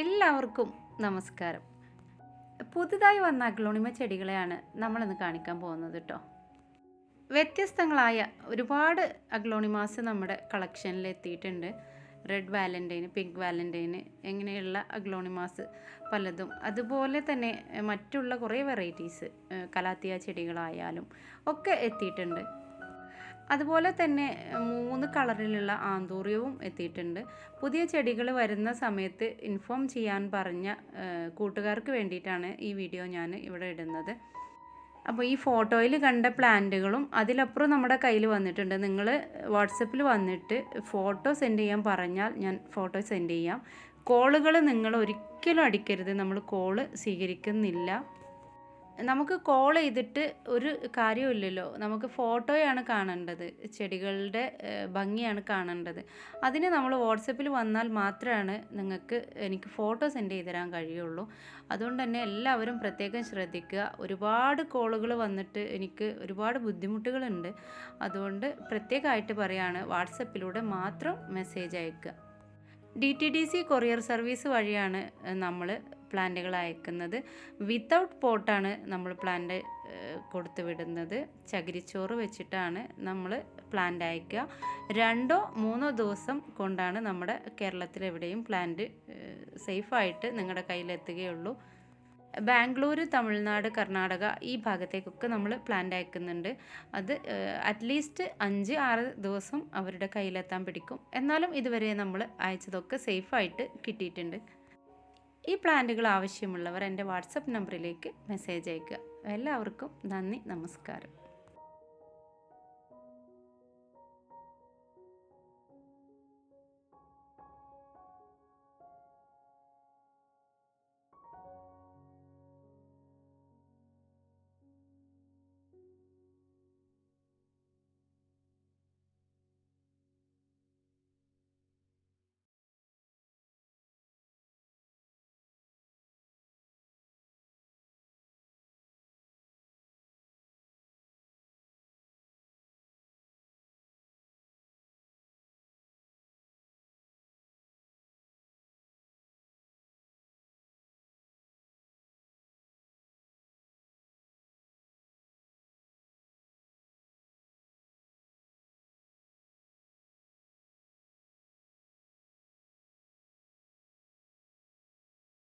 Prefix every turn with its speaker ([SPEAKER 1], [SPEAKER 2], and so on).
[SPEAKER 1] എല്ലാവർക്കും നമസ്കാരം. പുതുതായി വന്ന അഗ്ലോണിമ ചെടികളെയാണ് നമ്മളിന്ന് കാണിക്കാൻ പോകുന്നത് കേട്ടോ. വ്യത്യസ്തങ്ങളായ ഒരുപാട് അഗ്ലോണിമാസ് നമ്മുടെ കളക്ഷനിൽ എത്തിയിട്ടുണ്ട്. റെഡ് വാലൻറ്റൈന്, പിങ്ക് വാലൻറ്റൈന്, എങ്ങനെയുള്ള അഗ്ലോണിമാസ് പലതും, അതുപോലെ തന്നെ മറ്റുള്ള കുറേ വെറൈറ്റീസ് കലാത്തിയ ചെടികളായാലും ഒക്കെ എത്തിയിട്ടുണ്ട്. അതുപോലെ തന്നെ 3 കളറിലുള്ള ആന്തൂറിയവും എത്തിയിട്ടുണ്ട്. പുതിയ ചെടികൾ വരുന്ന സമയത്ത് ഇൻഫോം ചെയ്യാൻ പറഞ്ഞ കൂട്ടുകാർക്ക് വേണ്ടിയിട്ടാണ് ഈ വീഡിയോ ഞാൻ ഇവിടെ ഇടുന്നത്. അപ്പോൾ ഈ ഫോട്ടോയിൽ കണ്ട പ്ലാന്റുകളും അതിലപ്പുറം നമ്മുടെ കയ്യിൽ വന്നിട്ടുണ്ട്. നിങ്ങൾ വാട്സപ്പിൽ വന്നിട്ട് ഫോട്ടോ സെൻഡ് ചെയ്യാൻ പറഞ്ഞാൽ ഞാൻ ഫോട്ടോ സെൻഡ് ചെയ്യാം. കോളുകൾ നിങ്ങൾ ഒരിക്കലും അടിക്കരുത്, നമ്മൾ കോള് സ്വീകരിക്കുന്നില്ല. നമുക്ക് കോൾ ചെയ്തിട്ട് ഒരു കാര്യമില്ലല്ലോ, നമുക്ക് ഫോട്ടോയാണ് കാണേണ്ടത്, ചെടികളുടെ ഭംഗിയാണ് കാണേണ്ടത്. അതിന് നമ്മൾ വാട്സപ്പിൽ വന്നാൽ മാത്രമാണ് എനിക്ക് ഫോട്ടോ സെൻഡ് ചെയ്ത് തരാൻ കഴിയുള്ളൂ. അതുകൊണ്ട് തന്നെ എല്ലാവരും പ്രത്യേകം ശ്രദ്ധിക്കുക. ഒരുപാട് കോളുകൾ വന്നിട്ട് എനിക്ക് ഒരുപാട് ബുദ്ധിമുട്ടുകളുണ്ട്. അതുകൊണ്ട് പ്രത്യേകമായിട്ട് പറയുകയാണ്, വാട്സപ്പിലൂടെ മാത്രം മെസ്സേജ് അയക്കുക. DTDC കൊറിയർ സർവീസ് വഴിയാണ് നമ്മൾ പ്ലാന്റുകൾ അയക്കുന്നത്. വിത്തൗട്ട് പോട്ടാണ് നമ്മൾ പ്ലാന്റ് കൊടുത്തു വിടുന്നത്. ചകിരിച്ചോറ് വെച്ചിട്ടാണ് നമ്മൾ പ്ലാന്റ് അയക്കുക. 2-3 ദിവസം കൊണ്ടാണ് നമ്മുടെ കേരളത്തിലെവിടെയും പ്ലാന്റ് സേഫായിട്ട് നിങ്ങളുടെ കയ്യിലെത്തുകയുള്ളൂ. ബാംഗ്ലൂർ, തമിഴ്നാട്, കർണാടക ഈ ഭാഗത്തേക്കൊക്കെ നമ്മൾ പ്ലാന്റ് അയക്കുന്നുണ്ട്. അത് അറ്റ്ലീസ്റ്റ് 5-6 ദിവസം അവരുടെ കയ്യിലെത്താൻ പിടിക്കും. എന്നാലും ഇതുവരെ നമ്മൾ അയച്ചതൊക്കെ സേഫായിട്ട് കിട്ടിയിട്ടുണ്ട്. ഈ പ്ലാന്റുകൾ ആവശ്യമുള്ളവർ എൻ്റെ വാട്സപ്പ് നമ്പറിലേക്ക് മെസ്സേജ് അയക്കുക. എല്ലാവർക്കും നന്ദി, നമസ്കാരം.